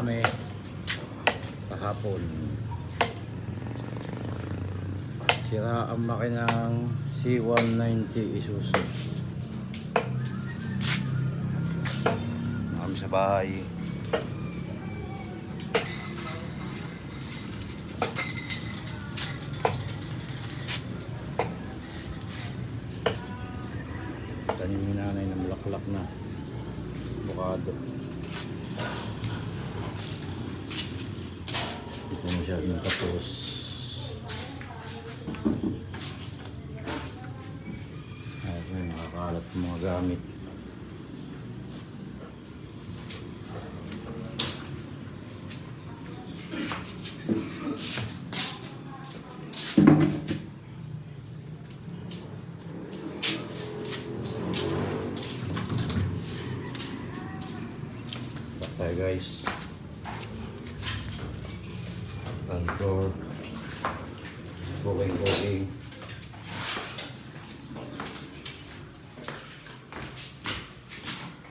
kami kahapon. Sira ang makinang C190 Isuzu. Kami sa bahay. Tanim ni nanay ng bulaklak na bukado. Hindi ko masyadong tapos. Ayun, nakakalat ng mga gamit. Tayo guys, contour, booking.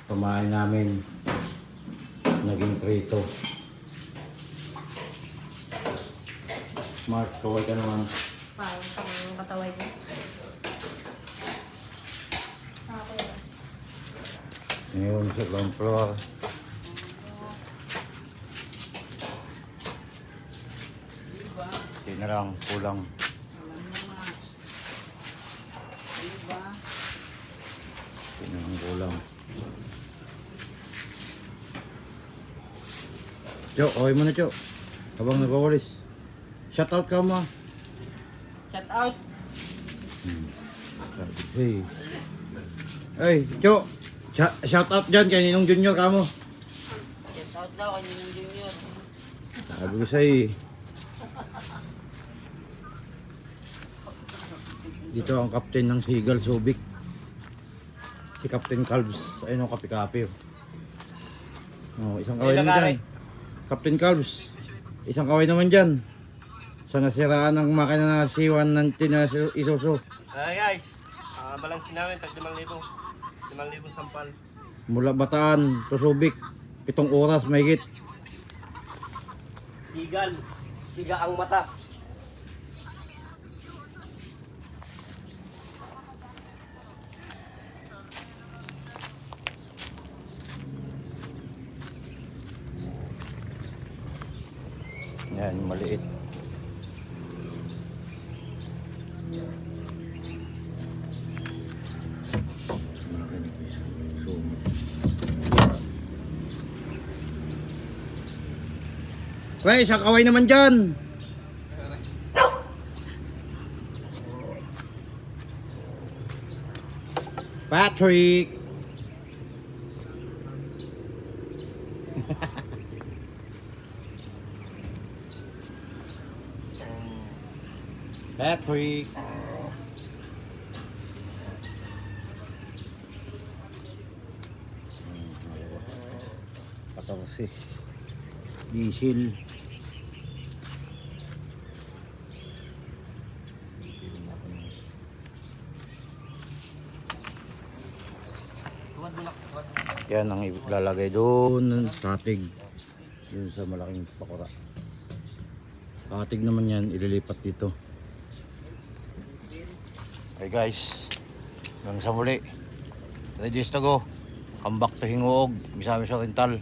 Pamahay namin naging prito. Smart, kaway ka naman. Parang pang kataway ko. Ngayon sa ground floor. Hindi na lang, kulang. Hindi na lang kulang. Cho, okay mo na Cho. Habang nagwawalis. Shout out ka mo. Shout out. Hey. Hey, Cho. Shout out dyan kay Ninong Junior ka mo. Shout out daw kay Ninong Junior. Sabi ko sa'yo eh. Dito ang captain ng Seagull Subic. Si Captain Calves. Ayun ang kapi-kapi. Oh, isang kaway naman dyan. Captain Calves. Isang kaway naman dyan. Sa nasiraan ng makina na C190 na Isuzu. Guys, balansin namin tag 5,000. 5,000 sampal. Mula Bataan to Subic. 7 oras mahigit. Sigal. Siga ang mata. Yan, maliit. Pre, isang kaway naman dyan. Patrick. Patrick. Patorsi. Diesel. Yan ang ilalagay doon sa atig. Yun sa malaking pakura. Atig naman yan, ililipat dito. Okay guys, hanggang sa muli. 3 days to go. Come back to Hinguog, Misamis Oriental.